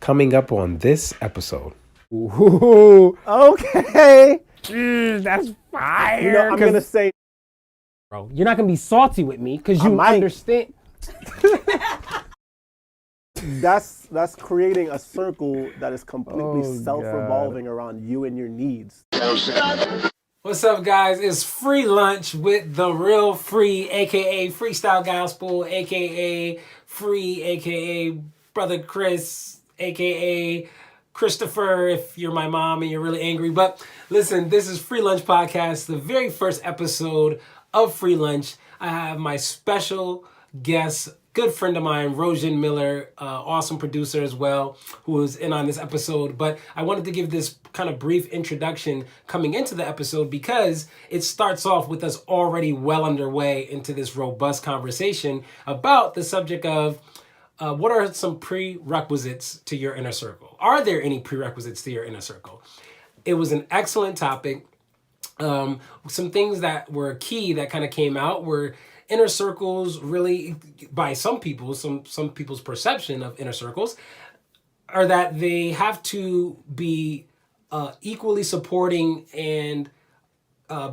coming up on this episode. Ooh, okay. That's fire. You know, I'm going to say, bro, you're not going to be salty with me because you understand. That's creating a circle that is completely self-revolving around you and your needs. What's up, guys? It's Free Lunch with the Real Free, a.k.a. Freestyle Gospel, a.k.a. Free, a.k.a. Brother Chris, a.k.a. Christopher, if you're my mom and you're really angry. But listen, this is Free Lunch Podcast, the very first episode of Free Lunch. I have my special guest, good friend of mine, Rojan Miller, awesome producer as well, who was in on this episode. But I wanted to give this kind of brief introduction coming into the episode because it starts off with us already well underway into this robust conversation about the subject of what are some prerequisites to your inner circle? Are there any prerequisites to your inner circle? It was an excellent topic. Some things that were key that kind of came out were inner circles really, by some people, some people's perception of inner circles, are that they have to be equally supporting and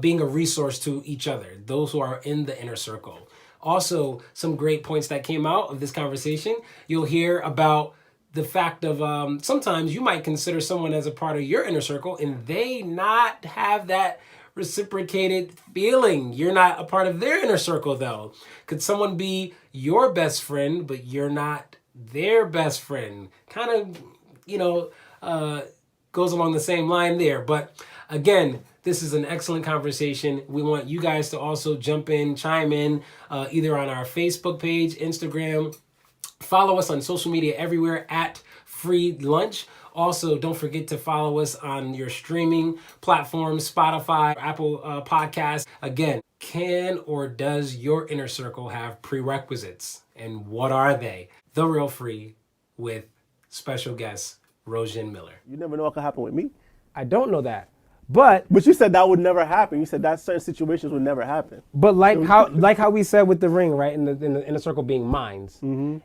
being a resource to each other, those who are in the inner circle. Also, some great points that came out of this conversation. You'll hear about the fact of sometimes you might consider someone as a part of your inner circle and they not have that reciprocated feeling. You're not a part of their inner circle though. Could someone be your best friend, but you're not their best friend? Kind of, goes along the same line there. But again, this is an excellent conversation. We want you guys to also jump in, chime in, either on our Facebook page, Instagram. Follow us on social media everywhere at Free Lunch. Also, don't forget to follow us on your streaming platforms, Spotify, Apple Podcasts. Again, can or does your inner circle have prerequisites? And what are they? The Real Free with special guest, Rojan Miller. You never know what could happen with me. I don't know that. But you said that would never happen. You said that certain situations would never happen. But like how we said with the ring, right, in the inner circle being minds,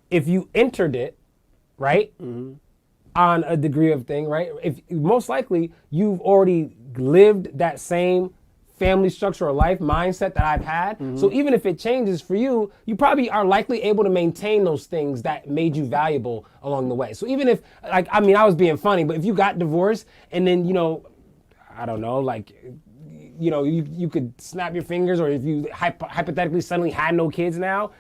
if you entered it, right, on a degree of thing, right, if most likely you've already lived that same family structure or life mindset that I've had. So even if it changes for you, you probably are likely able to maintain those things that made you valuable along the way. So even if, I was being funny, but if you got divorced and then, I don't know, you could snap your fingers, or if you hypothetically suddenly had no kids now,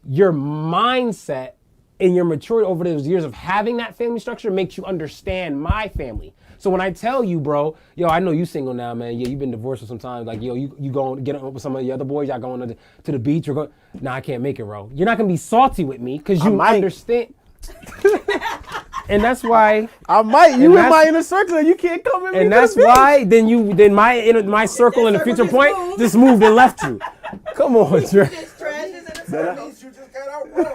your mindset and your maturity over those years of having that family structure makes you understand my family. So when I tell you, bro, I know you single now, man. Yeah, you've been divorced for some time. Like, you go get up with some of the other boys. Y'all going to the beach or go? Nah, I can't make it, bro. You're not gonna be salty with me because you understand. And that's why I might. You in my inner circle, and you can't come in. And that's why then my circle in the future point just moved and left you. Come on, Trey.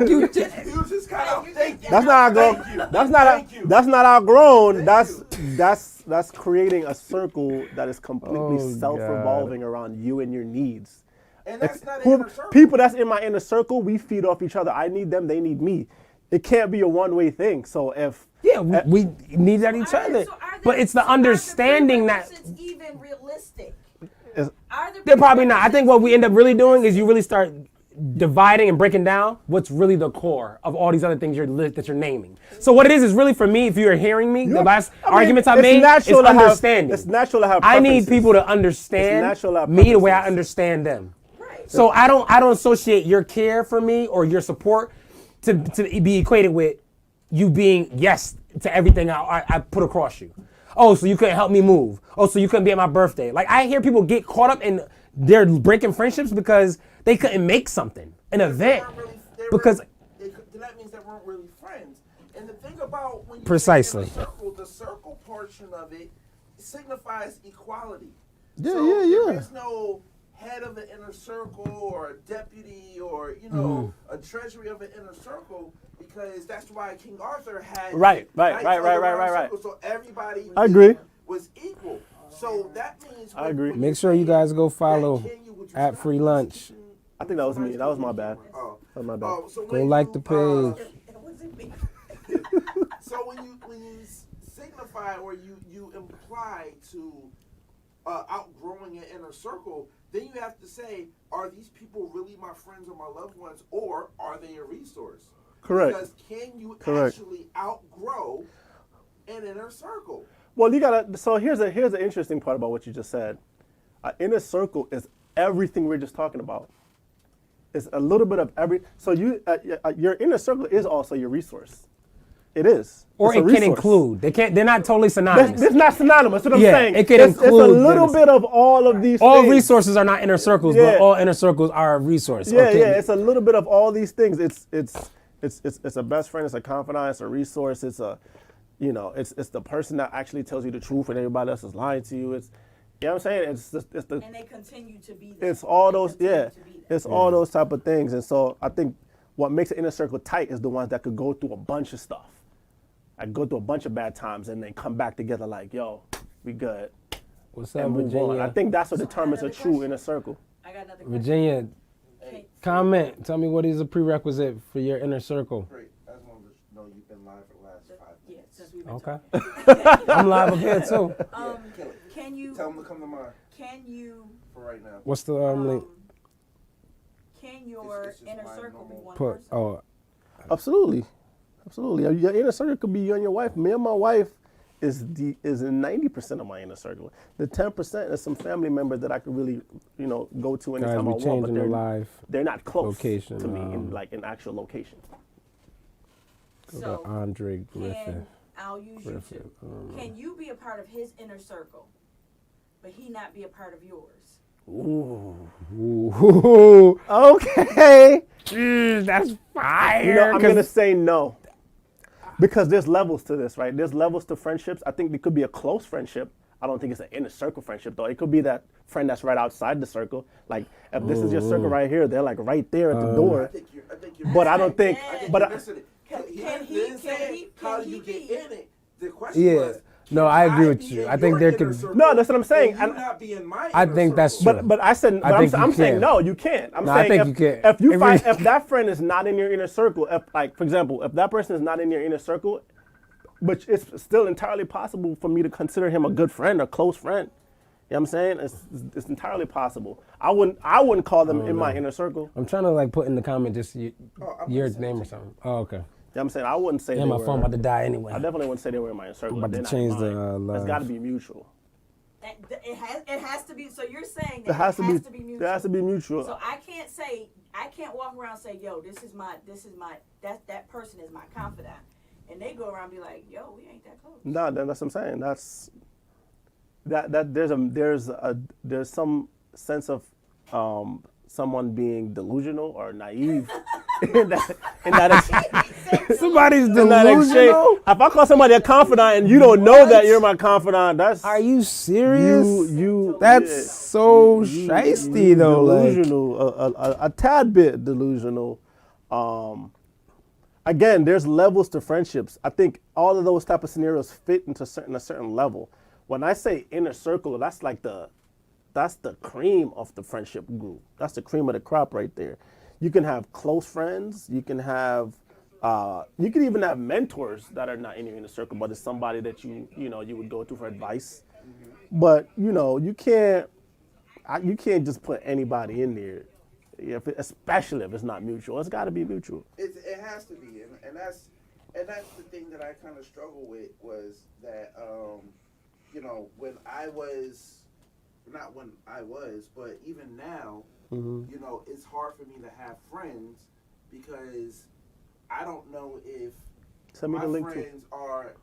You just got out. That's not outgrown. That's not outgrown. That's creating a circle that is completely self-revolving around you and your needs. And that's not an inner circle. People that's in my inner circle, we feed off each other. I need them, they need me. It can't be a one-way thing. So if we need that each other, but it's the understanding that it's even realistic. They're probably not. I think what we end up really doing is you really start dividing and breaking down what's really the core of all these other things that you're naming. So what it is really for me, if you're hearing me, the last arguments I made is understanding. It's natural to have I preferences. need people to understand me the way I understand them. Right. So I don't associate your care for me or your support to be equated with you being yes to everything I put across you. Oh, so you couldn't help me move. Oh, so you couldn't be at my birthday. Like, I hear people get caught up in they're breaking friendships because they couldn't make something, an event. That means they weren't really friends. And the thing about when you precisely the circle portion of it signifies equality. Yeah. There is no head of the inner circle or a deputy or a treasury of an inner circle, because that's why King Arthur had right. So everybody was equal. So that means I agree. Make sure you guys go follow at Free Lunch. I think that was me. That was my bad. Oh. That was my bad. So go like the page. So when you signify or you imply to outgrowing an inner circle, then you have to say, are these people really my friends or my loved ones, or are they a resource? Correct. Because can you Correct. actually outgrow an inner circle? Well, you gotta. So here's the interesting part about what you just said. An inner circle is everything we're just talking about. It's a little bit of every. So your inner circle is also your resource. It is. Or It's a it can resource. include. They're not totally synonymous. It's not synonymous. That's what Yeah, I'm saying. it can it's a include little this. bit of all of these All things. resources are not inner circles, Yeah. but all inner circles are a resource. Yeah, Okay. yeah. It's a little bit of all these things. It's a best friend. It's a confidant. It's a resource. It's a, it's the person that actually tells you the truth when everybody else is lying to you. It's, you know what I'm saying? It's the. And they continue to be that. It's all They those. continue Yeah. to be that. It's all those type of things. And so I think what makes an inner circle tight is the ones that could go through a bunch of stuff. I go through a bunch of bad times and then come back together like, yo, we good. What's up, And move on. Virginia? I think that's what So determines a another true question. inner circle. I got another question. Virginia, Okay, comment. Tell me what is a prerequisite for your inner circle. Great. I just wanted to know you've been live for the last 5 Yeah, minutes. since we've been Okay. talking. I'm live up here too. Kill it. Can you Tell them to come to mine can you for right now. What's the link? can your It's just inner my circle be normal- one Put. person? Oh, Absolutely. Absolutely. Your inner circle could be you and your wife. Me and my wife is 90% of my inner circle. The 10% is some family members that I could really, go to guys, anytime I we want, but changing the live. they're not close location, to me in actual location. Go So to Andre Griffith. can I'll use you Griffith. too. Can you be a part of his inner circle, but he not be a part of yours? Ooh. Okay. That's fire. I'm 'cause- gonna say no. Because there's levels to this, right? There's levels to friendships. I think it could be a close friendship. I don't think it's an inner circle friendship though. It could be that friend that's right outside the circle. Like if this is your circle right here, they're like right there at the door. I think you're But I don't think. Yeah. But missing it. Can He he- didn't say can he- how can do you he get be- in it. The question Yeah. was, No, can I agree with be you. in I think your there inner could- circle No, that's what I'm saying. and you And- not be in my I inner think that's circle? true. But I said, I think I'm you saying can. no, you can't. I'm No, I saying think if, you can. if you It find really- if that friend is not in your inner circle, if like for example, if that person is not in your inner circle, but it's still entirely possible for me to consider him a good friend, a close friend. You know what I'm saying? It's entirely possible. I wouldn't call them in my inner circle. I'm trying to like put in the comment just I'm your gonna send name it or to something. Oh, okay. You know what I'm saying? I wouldn't say Yeah, they my were, phone about to die anyway. I definitely wouldn't say they were in my inner circle. I'm about They're to not in change the, mine. It's live. got to be mutual. It has to be. So you're saying It that has to be. mutual. It has to be mutual. So I can't walk around and say, yo, that person is my confidant, and they go around and be like, yo, we ain't that close. No, that's what I'm saying. That there's some sense of someone being delusional or naive in that Somebody's in that exchange. delusional. If I call somebody a confidant and you don't know that you're my confidant, that's Are you serious? you. That's yeah. so You shiesty though. Like, delusional, a tad bit delusional. Again, there's levels to friendships. I think all of those type of scenarios fit into a certain level. When I say inner circle, that's the cream of the friendship group. That's the cream of the crop right there. You can have close friends. You can even have mentors that are not in your inner circle, but it's somebody that you would go to for advice. But you can't just put anybody in there, especially if it's not mutual. It's got to be mutual. It has to be, and that's the thing that I kind of struggle with was that when I was, not when I was, but even now, it's hard for me to have friends because I don't know if Send me my the link friends are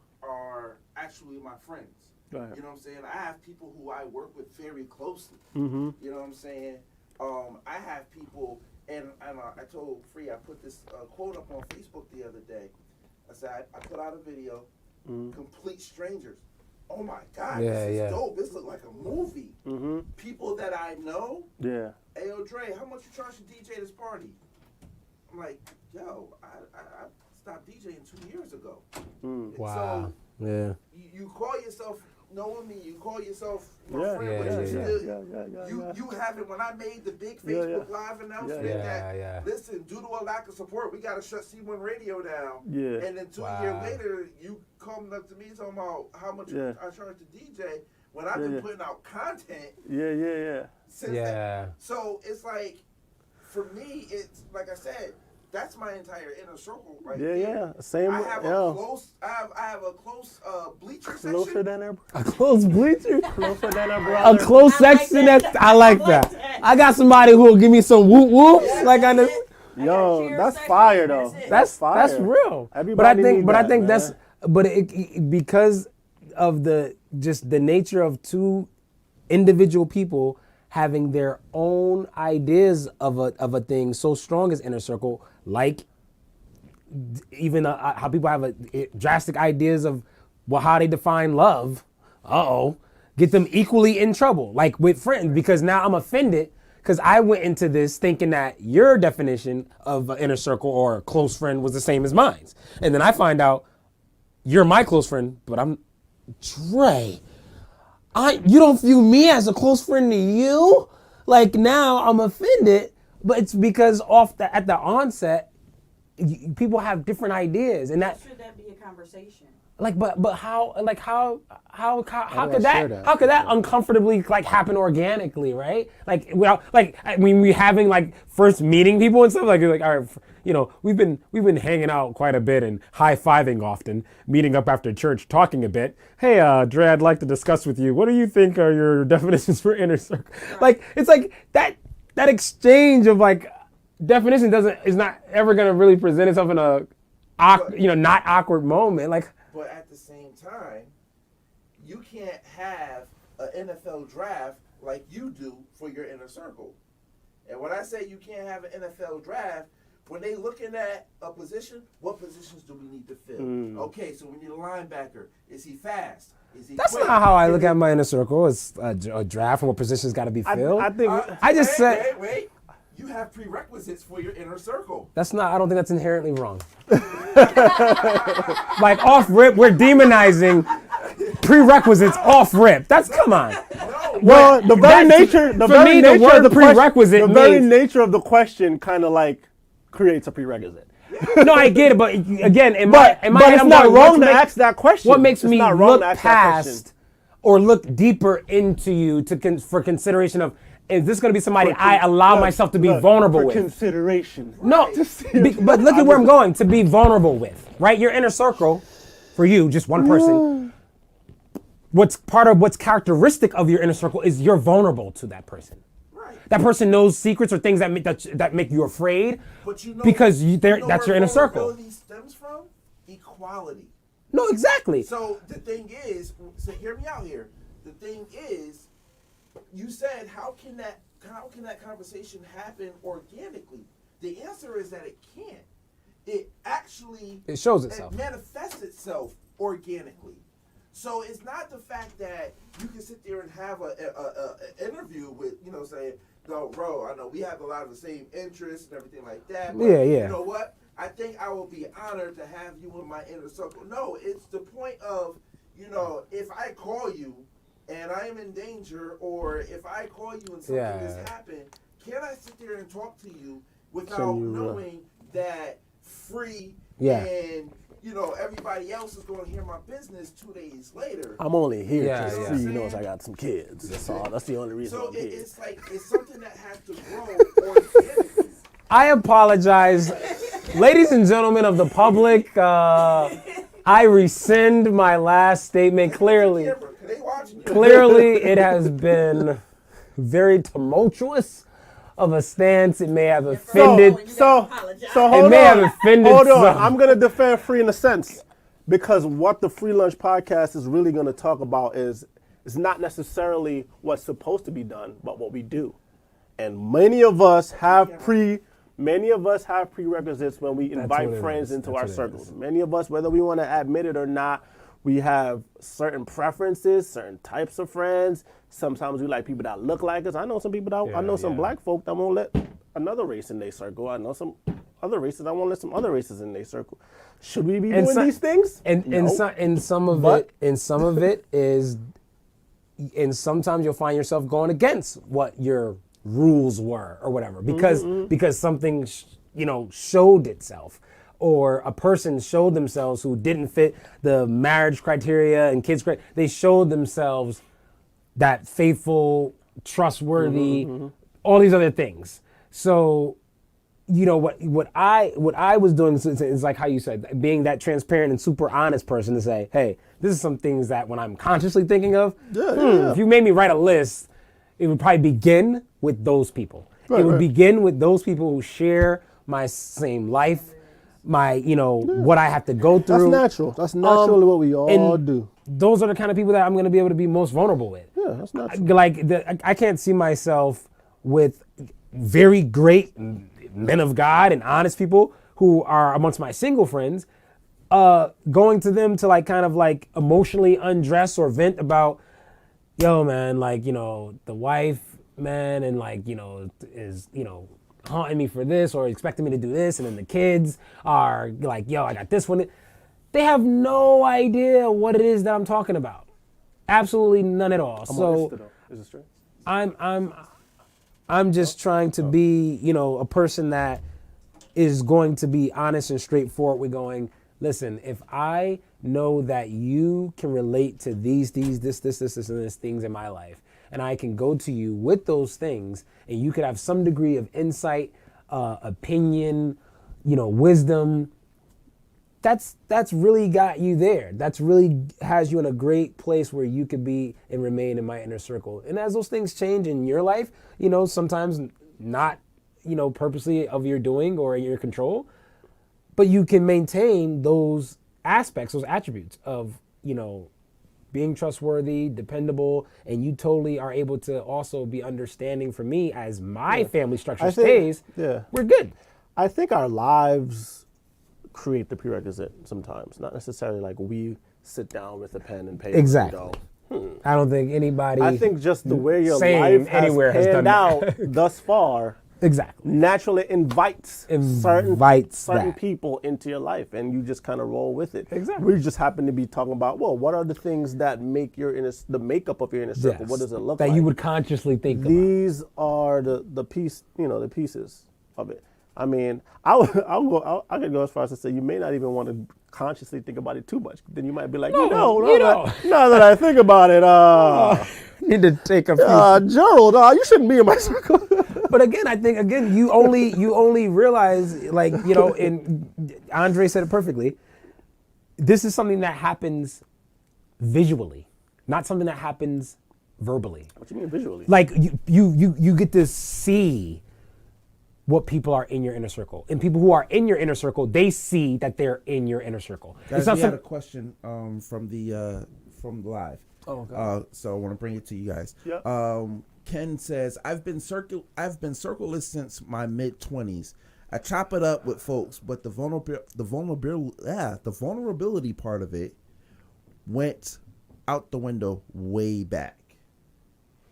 actually my friends. Go ahead. You know what I'm saying? I have people who I work with very closely. Mm-hmm. You know what I'm saying? I have people, and I told Free, I put this quote up on Facebook the other day. I said, I put out a video, complete strangers. Oh my God, Yeah, this is yeah. dope. This look like a movie. Mm-hmm. People that I know, Yeah. hey, yo, Dre, how much you charge to DJ this party? I'm like, yo, I stopped DJing 2 years ago. Mm. wow. So Yeah. you call yourself knowing me, you call yourself my Yeah, friend, yeah, but yeah, you yeah. still, you haven't. When I made the big Facebook Live announcement that, listen, due to a lack of support, we got to shut C1 Radio down. Yeah. And then 2 years later, you coming up to me talking about how much I charge the DJ when I've been putting out content. Since that. So it's like, for me, it's like I said, that's my entire inner circle right there. Same. I have a close bleacher Closer section. than her. A close bleacher. Closer than her A brother. close section. I like that. I got somebody who will give me some whoop whoops. Yeah, like I know. Yo, that's fire though. That's fire. That's real. Everybody I think man. that's because of the nature of two individual people having their own ideas of a thing so strong as inner circle, like even how people have drastic ideas of how they define love. Get them equally in trouble, like with friends, because now I'm offended because I went into this thinking that your definition of an inner circle or a close friend was the same as mine, and then I find out you're my close friend, but I'm Dre. You don't view me as a close friend to you? Like now I'm offended, but it's because at the onset, people have different ideas, and Should that be a conversation? Like, but how could that uncomfortably like happen organically, right? Like, when we having like first meeting people and stuff, like all right, we've been hanging out quite a bit and high-fiving often, meeting up after church, talking a bit. Hey, Dre, I'd like to discuss with you. What do you think are your definitions for inner circle? Right. Like, it's like that exchange of like definition is not ever gonna really present itself in a not awkward moment. Like, but at the same time, you can't have an NFL draft like you do for your inner circle. And when I say you can't have an NFL draft, when they looking at a position, what positions do we need to fill? Okay, so we need a linebacker. Is he fast? Is he that's quick? not how I look at my inner circle. It's a draft and what positions got to be filled. I think I just said. Wait. You have prerequisites for your inner circle. I don't think that's inherently wrong. Like off rip, we're demonizing prerequisites off rip. Come on. Well, the very nature of the question kind of like creates a prerequisite. No, I get it, but again, but it's not wrong to ask that question. What makes me look past or look deeper into you for consideration of, is this going to be somebody I allow myself to be vulnerable with? Consideration. No, but look at where I'm going, to be vulnerable with, right? Your inner circle, for you, just one person, what's characteristic of your inner circle is you're vulnerable to that person. Right. That person knows secrets or things that make you afraid, but because that's your inner circle. Vulnerability stems from equality. No, exactly. So the thing is, hear me out here. The thing is, you said, how can that conversation happen organically? The answer is that it can't. It shows itself. It manifests itself organically. So it's not the fact that you can sit there and have an interview with, saying, no, bro, I know we have a lot of the same interests and everything like that. But you know what? I think I will be honored to have you in my inner circle. No, it's the point of, if I call you and I am in danger, or if I call you and something has happened, can I sit there and talk to you without knowing that Free and everybody else is going to hear my business 2 days later? I'm only here because Free knows I got some kids. That's all. That's the only reason. So I'm here. It's like it's something that has to grow organically. I apologize, ladies and gentlemen of the public. I rescind my last statement. Clearly, it has been very tumultuous of a stance. It may have offended. So hold on. I'm gonna defend Free in a sense, because what the Free Lunch podcast is really gonna talk about is not necessarily what's supposed to be done, but what we do. And many of us have prerequisites when we invite friends into our circles. Many of us, whether we want to admit it or not, we have certain preferences, certain types of friends. Sometimes we like people that look like us. I know some people that some black folk that won't let another race in their circle. I know some other races that won't let some other races in their circle. Should we be doing these things? And some of it is and sometimes you'll find yourself going against what your rules were or whatever because something showed itself, or a person showed themselves who didn't fit the marriage criteria and kids criteria. They showed themselves that faithful, trustworthy, all these other things. So, what I was doing is like how you said, being that transparent and super honest person to say, hey, this is some things that when I'm consciously thinking of, if you made me write a list, it would probably begin with those people. It would begin with those people who share my same life, my, what I have to go through. That's natural. That's naturally what we all do. Those are the kind of people that I'm going to be able to be most vulnerable with. Yeah, that's natural. I can't see myself with very great men of God and honest people who are amongst my single friends, going to them to kind of emotionally undress or vent about, yo, man, the wife, man, and is, haunting me for this or expecting me to do this. And then the kids are like, yo, I got this one. They have no idea what it is that I'm talking about. Absolutely none at all. So is it straight? I'm just trying to be, a person that is going to be honest and straightforward with going, listen, if I know that you can relate to this, and this things in my life, and I can go to you with those things, and you could have some degree of insight, opinion, wisdom, that's really got you there. That's really has you in a great place where you could be and remain in my inner circle. And as those things change in your life, sometimes not, purposely of your doing or in your control, but you can maintain those aspects, those attributes of, being trustworthy, dependable, and you totally are able to also be understanding for me as my family structure stays. We're good. I think our lives create the prerequisite sometimes, not necessarily like we sit down with a pen and paper. Exactly. And go, I don't think anybody. I think just the way your sane life has anywhere has panned done out that. thus far Exactly. naturally invites certain that. people into your life, and you just kind of roll with it. Exactly. We just happen to be talking about, well, what are the things that make the makeup of your inner circle? Yes. What does it look that like? you would consciously think about. These are the pieces of it. I mean, I could go as far as to say you may not even want to consciously think about it too much. Then you might be like, now that I think about it, need to take a few. Gerald, you shouldn't be in my circle. But again, I think you only realize, and Andre said it perfectly. This is something that happens visually, not something that happens verbally. What do you mean visually? Like you get to see what people are in your inner circle, and people who are in your inner circle, they see that they're in your inner circle. Guys, we had a question from live. Oh, okay. So I want to bring it to you guys. Yeah. Ken says, I've been circleless since my mid-20s. I chop it up with folks, but the vulnerability part of it went out the window way back.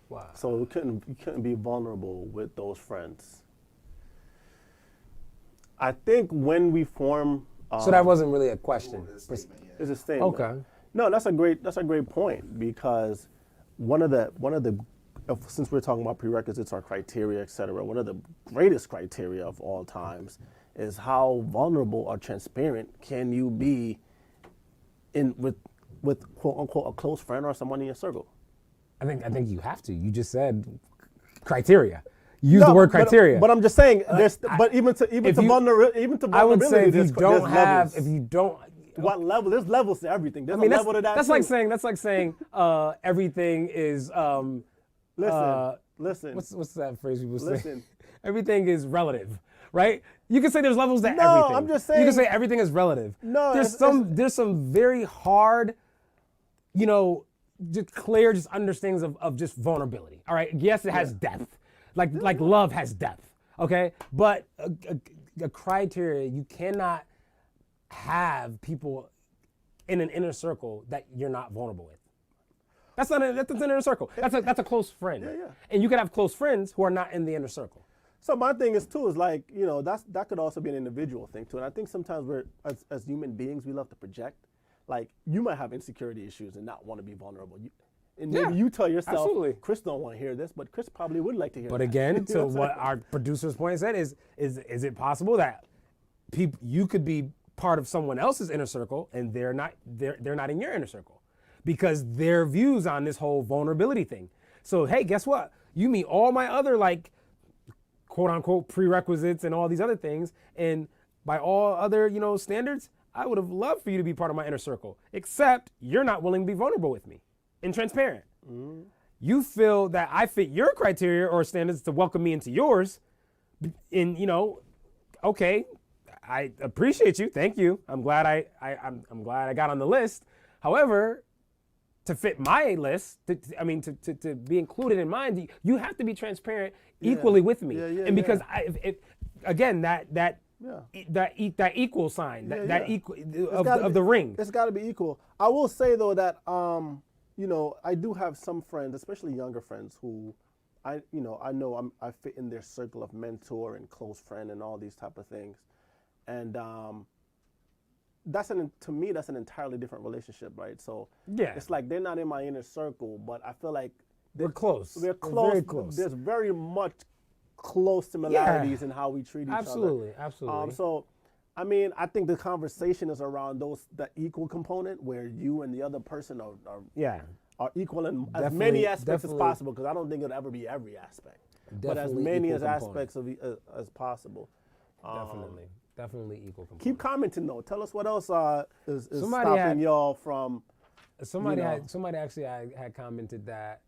Wow. So you couldn't be vulnerable with those friends. I think when we form. So that wasn't really a question. It's a statement. Okay. No, that's a great point, because one of the since we're talking about prerequisites or criteria, etc., one of the greatest criteria of all times is how vulnerable or transparent can you be with quote unquote a close friend or someone in your circle. I think you have to. You just said criteria. Use the word criteria. But I'm just saying, even to vulnerability, I would say if you there's don't. What level? There's levels to everything. There's a level to that. That's like saying everything is. Listen. What's that phrase people say? Listen. Everything is relative, right? You can say there's levels to everything. No, I'm just saying. You can say everything is relative. No, there's some very hard, just clear understandings of just vulnerability. All right. Yes, it has depth. Like love has depth. Okay, but a criteria, you cannot have people in an inner circle that you're not vulnerable with. That's an inner circle. That's a close friend. Yeah. And you can have close friends who are not in the inner circle. So my thing is too is that could also be an individual thing too. And I think sometimes we're as human beings we love to project. Like you might have insecurity issues and not want to be vulnerable. And maybe you tell yourself, absolutely. Chris don't want to hear this, but Chris probably would like to hear But that. again, to what our producer's point said is it possible that you could be part of someone else's inner circle and they're not in your inner circle because their views on this whole vulnerability thing. So hey, guess what? You meet all my other like quote unquote prerequisites and all these other things, and by all other standards, I would have loved for you to be part of my inner circle. Except you're not willing to be vulnerable with me and transparent. Mm-hmm. You feel that I fit your criteria or standards to welcome me into yours, and okay, I appreciate you. Thank you. I'm glad I'm glad I got on the list. However, to fit my list, to be included in mine, you have to be transparent equally with me. And because again, that equal sign, of the ring. It's got to be equal. I will say though that I do have some friends, especially younger friends, who I know I fit in their circle of mentor and close friend and all these type of things, and to me that's an entirely different relationship, right? So it's like they're not in my inner circle, but I feel like we're close. We're close. We're very close. There's very much close similarities in how we treat each other. Absolutely. So, I mean, I think the conversation is around the equal component where you and the other person are equal in as many aspects as possible, because I don't think it'll ever be every aspect, but as many as aspects as possible. Definitely equal component. Keep commenting though. Tell us what else is stopping y'all from. Somebody actually had commented that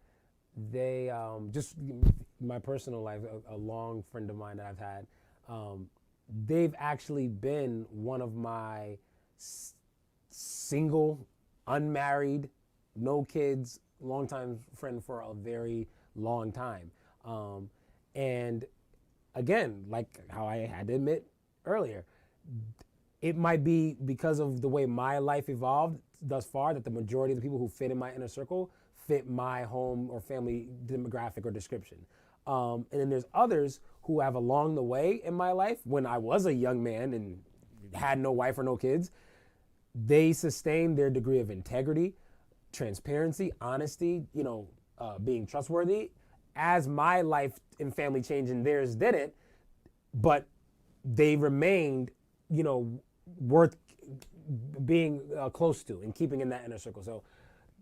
they just my personal life, a long friend of mine that I've had, they've actually been one of my single, unmarried, no kids, longtime friend for a very long time. And again, like how I had to admit earlier, it might be because of the way my life evolved thus far that the majority of the people who fit in my inner circle fit my home or family demographic or description. And then there's others who have along the way in my life, when I was a young man and had no wife or no kids, they sustained their degree of integrity, transparency, honesty, being trustworthy. As my life and family changed and theirs didn't, but they remained, worth being close to and keeping in that inner circle. So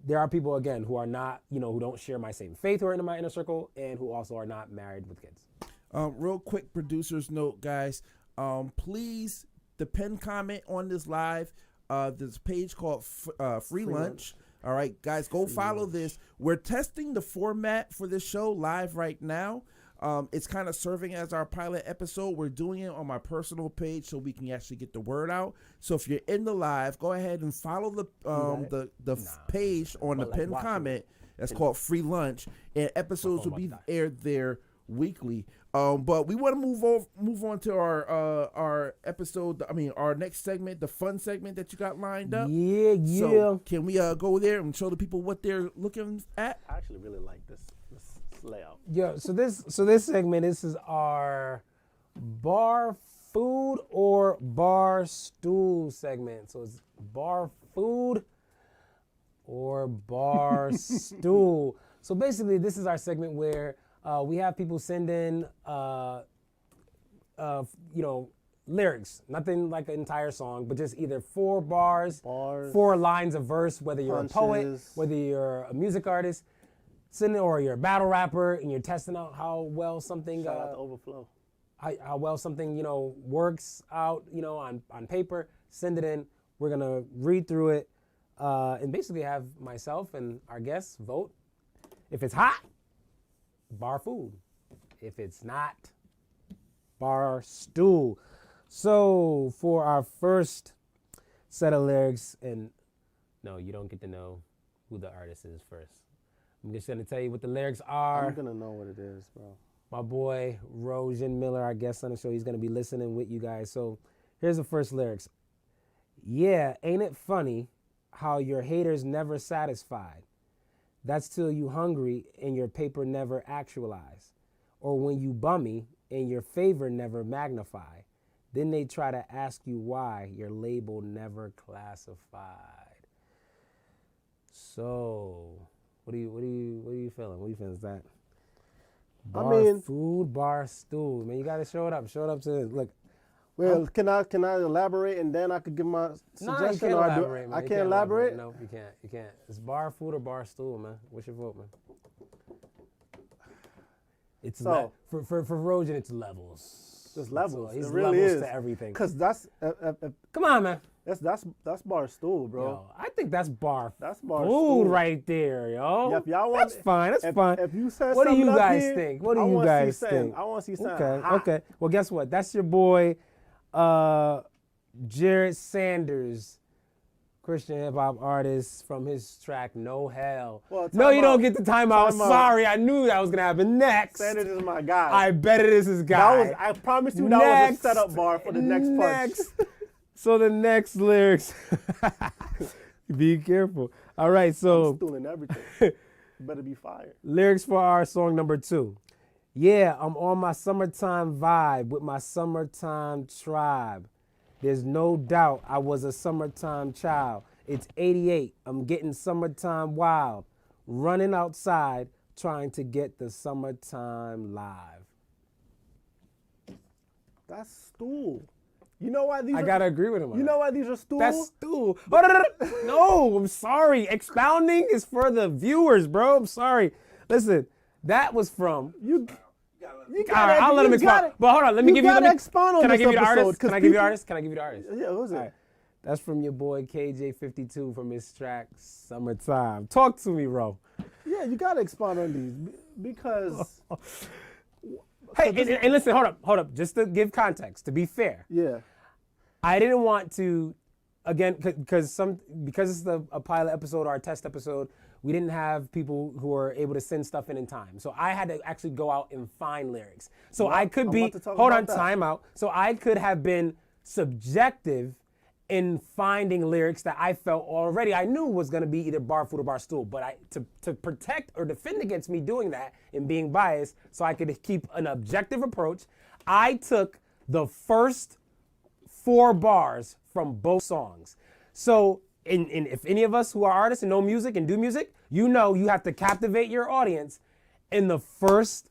there are people, again, who are not, who don't share my same faith who are in my inner circle and who also are not married with kids. Real quick producer's note, guys. Please, depend comment on this live. There's a page called Free Lunch. All right, guys, go follow this. We're testing the format for this show live right now. It's kind of serving as our pilot episode. We're doing it on my personal page so we can actually get the word out. So if you're in the live, go ahead and follow the page on the pinned comment. That's called Free Lunch, and episodes will be aired there weekly. But we want to move on to our episode. Our next segment, the fun segment that you got lined up. Yeah. So can we go there and show the people what they're looking at? I actually really like this layout. Yeah. So this segment, this is our bar food or bar stool segment. So it's bar food or bar stool. So basically, this is our segment where we have people send in, lyrics, nothing like an entire song, but just either 4 bars, 4 lines of verse, whether you're punches, a poet, whether you're a music artist, or you're a battle rapper, and you're testing out how well something shout out to Overflow. How well something works out on paper. Send it in. We're gonna read through it and basically have myself and our guests vote. If it's hot, bar food. If it's not, bar stool. So for our first set of lyrics, and no, you don't get to know who the artist is first. I'm just gonna tell you what the lyrics are. I'm gonna know what it is, bro. My boy Rojan Miller, our guest on the show, he's gonna be listening with you guys. So here's the first lyrics. Yeah, ain't it funny how your haters never satisfied? That's till you hungry and your paper never actualize. Or when you bummy and your favor never magnify. Then they try to ask you why your label never classified. So What are you feeling? What are you feeling? Is that I bar mean- food, bar stool? Man, you gotta show it up. Show it up to look. Well, can I elaborate and then I could give my No, you suggestion? can't or elaborate, man. I You can't elaborate? No, you can't. You can't. It's bar food or bar stool, man. What's your vote, man? It's So- for Rojan, it's levels. There's That's levels. all. He's It really levels is. to everything. Cause that's Come on, man. that's bar stool, bro. Yo, I think that's bar That's bar food stool. right there, yo. Yeah, if y'all want, that's fine. That's fine. If you said What do something you up guys here, think? What do I you wanna guys see something. think? I want to see something. Okay, hot. okay. Well, guess what? That's your boy, Jared Sanders, Christian hip hop artist from his track No Hell. Well, No, time you don't out. get the timeout. Time out. Sorry, I knew that was gonna happen next. Sanders is my guy. I bet it is his guy. I promise you that was a Next. setup bar for the next punch. So the next lyrics. Be careful. All right, I'm so stealing everything. You better be fired. lyrics for our song number 2. Yeah, I'm on my summertime vibe with my summertime tribe. There's no doubt I was a summertime child. It's 88. I'm getting summertime wild. Running outside trying to get the summertime live. That's stool. You know why these? I are, gotta agree with him on You that. know why these are stool? That's stool. No, I'm sorry. Expounding is for the viewers, bro. I'm sorry. Listen, that was from. you. You All right, I'll let him expound. But hold on, let me give you. gotta expound on Can I this give you the episode, artist? 'cause Can I give you the people- artist? Can I give you the artist? Yeah, who's it? All right. That's from your boy KJ52 from his track Summertime. Talk to me, bro. Yeah, you gotta expound on these because Hey, and listen, hold up. Just to give context, to be fair, yeah, I didn't want to, again, because it's a pilot episode or a test episode, we didn't have people who were able to send stuff in time. So I had to actually go out and find lyrics. So I could I'm be, about to talk hold about on, that. time out. So I could have been subjective in finding lyrics that I felt already I knew was going to be either bar food or bar stool. But to protect or defend against me doing that and being biased so I could keep an objective approach, I took the first 4 bars from both songs. So if any of us who are artists and know music and do music, you know you have to captivate your audience in the first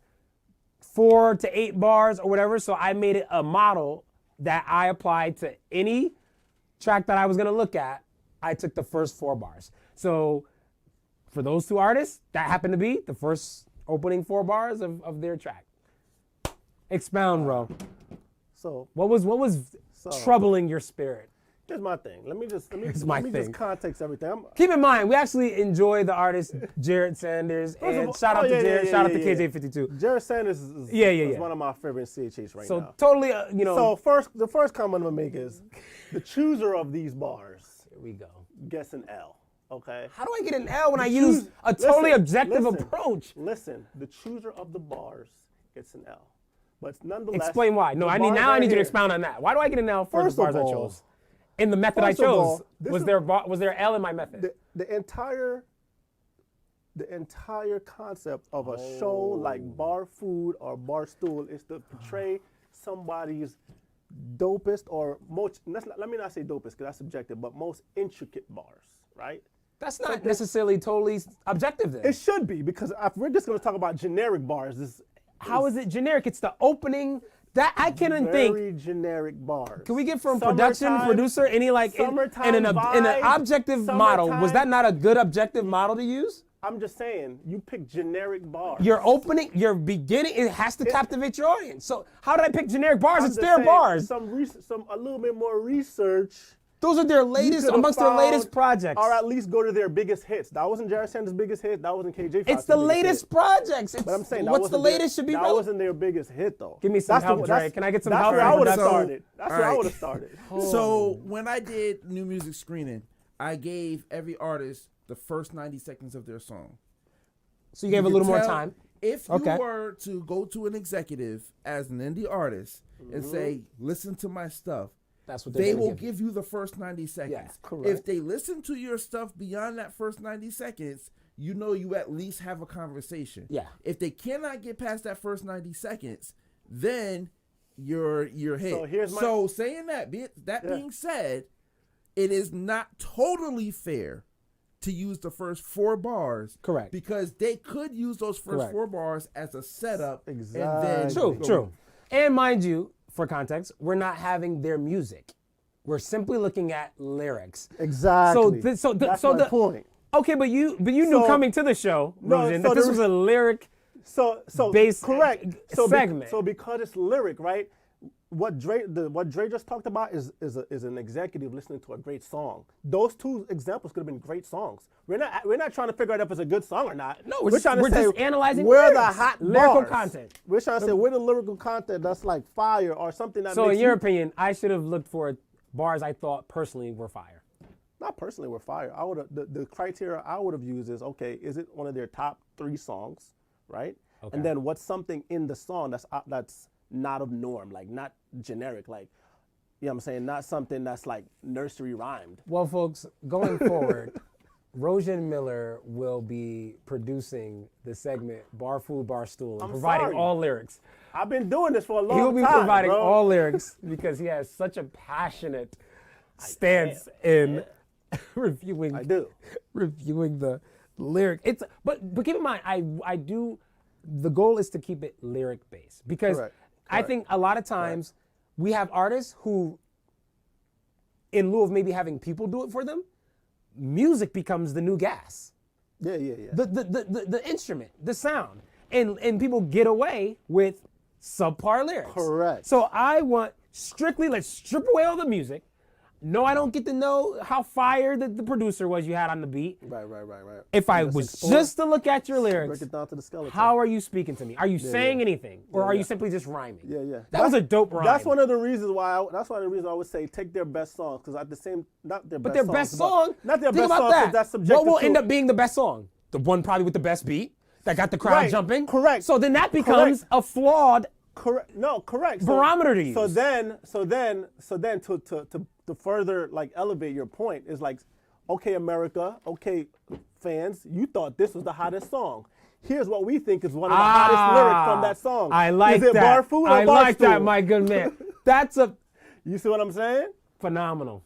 4 to 8 bars or whatever. So I made it a model that I applied to any track that I was gonna look at. I took the first 4 bars. So for those 2 artists, that happened to be the first opening 4 bars of their track. Expound, bro. so What was troubling your spirit? here's my thing. Let me just my just thing. context everything. Keep in mind, we actually enjoy the artist Jared Sanders, First of and all- shout out oh, to yeah, Jared, yeah, shout out yeah, to yeah. KJ52. Jared Sanders is Yeah. one of my favorite CHH right So now. totally, So the first comment I'm gonna make is the chooser of these bars here we go. gets an L. Okay. How do I get an L when I choose- use a totally listen, objective listen. approach? Listen, the chooser of the bars gets an L, but nonetheless. Explain why. No, the I need bars now. I are need you to here. expound on that. Why do I get an L for First the of bars I all- chose? In the method I first of chose, all, this was is- there L in my method? The entire concept of a show like Bar Food or Bar Stool is to portray somebody's dopest or most. Let me not say dopest because that's subjective, but most intricate bars, right? That's not necessarily totally objective then. It should be because if we're just going to talk about generic bars. How is it generic? It's the opening. That I can't even think. Very generic bars. Can we get from production, Summertime- producer, any like in summertime an vibe, objective model? Was summertime- that not a good objective model to use? I'm just saying, you pick generic bars. Your opening, your beginning, it has to captivate your audience. So how did I pick generic bars? I'm It's just their saying, bars. A little bit more research. Those are their you latest, could've amongst their latest found, projects. Or at least go to their biggest hits. That wasn't Jared Sanders' biggest hit. That wasn't KJ. It's the latest projects. It's, But I'm saying that what's the wasn't their- latest should be That relevant. wasn't their biggest hit though. Give me some That's the- help, that's- Dre. Can I get some that's help where I from would have production? started. That's where I Alright. would have started. So when I did new music screening, I gave every artist the first 90 seconds of their song. So you gave a can little more tell time. If you Okay. were to go to an executive as an indie artist and say, listen to my stuff, That's what they're they gonna will give you. give you the first 90 seconds. Yeah, correct. If they listen to your stuff beyond that first 90 seconds, you know you at least have a conversation. Yeah. If they cannot get past that first 90 seconds, then you're hit. So here's my- So saying that, being said, it is not totally fair to use the first 4 bars. Correct. Because they could use those first Correct. 4 bars as a setup. Exactly. And then True. And mind you, for context, we're not having their music. We're simply looking at lyrics. Exactly. That's my point. Okay, but you knew coming to the show, Rosen, that this was a lyric. So based correct. segment. So because it's lyric, right? What Dre just talked about is an executive listening to a great song. Those 2 examples could have been great songs. We're not trying to figure out if it's a good song or not. No, we're trying to say just analyzing where lyrics, the hot lyrical bars. content. We're trying to say where the lyrical content that's like fire or something that. So makes in your you, opinion, I should have looked for bars I thought personally were fire. not personally were fire. I would the criteria I would have used is, okay, is it one of their top 3 songs, right? Okay. And then what's something in the song that's not of norm, like not generic, like, you know what I'm saying, not something that's like nursery rhymed. Well, folks, going forward, Rosen Miller will be producing the segment Bar Food, Bar Stool, and I'm providing sorry. all lyrics. I've been doing this for a long He time. will be providing bro. all lyrics because he has such a passionate stance in reviewing. I do. Reviewing the lyric. But keep in mind, I do. The goal is to keep it lyric based because Correct. I think a lot of times we have artists who, in lieu of maybe having people do it for them, music becomes the new gas. Yeah. The instrument, the sound, and people get away with subpar lyrics. Correct. So I want strictly, let's strip away all the music. No, I don't get to know how fire the producer was you had on the beat. Right. If I Just was explore, just to look at your lyrics, break it down to the skeleton. how are you speaking to me? Are you saying yeah. anything, or are yeah. you simply just rhyming? Yeah. That was a dope rhyme. That's one of the reasons why. That's one of the reasons I would say take their best songs, because at the same, not their But best their best songs, song, not their think best about song, 'cause that. that's subjective. What will too. end up being the best song? The one probably with the best beat that got the crowd Right, jumping. correct. So then that becomes a flawed. Correct. No, correct. Barometer to use. So then to further like elevate your point is like, okay, America, okay, fans, you thought this was the hottest song. Here's what we think is one of the hottest lyrics from that song. I like is it that. Bar Food or I Bar like that, Stool? my good man. That's a You see what I'm saying? phenomenal.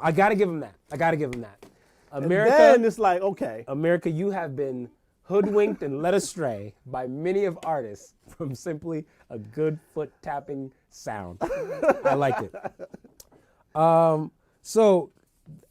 I gotta give him that. America, Then it's like, okay, America, you have been hoodwinked and led astray by many of artists from simply a good foot tapping sound. I like it. So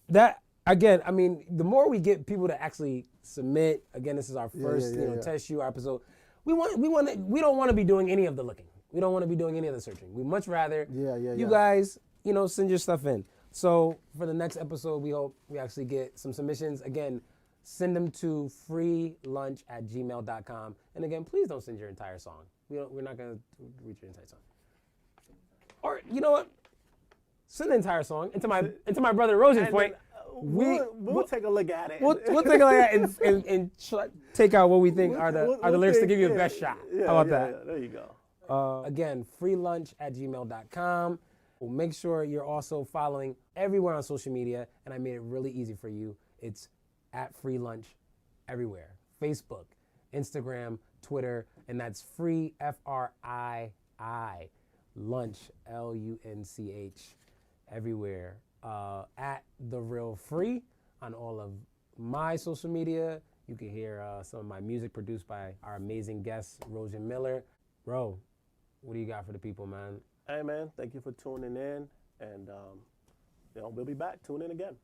that again, I mean, the more we get people to actually submit, again, this is our first test shoot episode. We don't want to be doing any of the looking. We don't want to be doing any of the searching. We much rather you guys, send your stuff in. So for the next episode, we hope we actually get some submissions. Again, send them to freelunch@gmail.com. And again, please don't send your entire song. We're not gonna read your entire song. Or you know what? Send the entire song. And to my brother Rosen's point, we'll take a look at it. We'll take a look at it and take out what we think are the lyrics to give you the best shot. How about that? Yeah, there you go. Again, freelunch@gmail.com. Well, make sure you're also following everywhere on social media, and I made it really easy for you. It's @freelunch everywhere. Facebook, Instagram, Twitter, and that's free, FRII, lunch, LUNCH, everywhere. @TheRealFree on all of my social media. You can hear some of my music produced by our amazing guest, Rosen Miller. Ro, what do you got for the people, man? Hey, man, thank you for tuning in. And, we'll be back. Tune in again.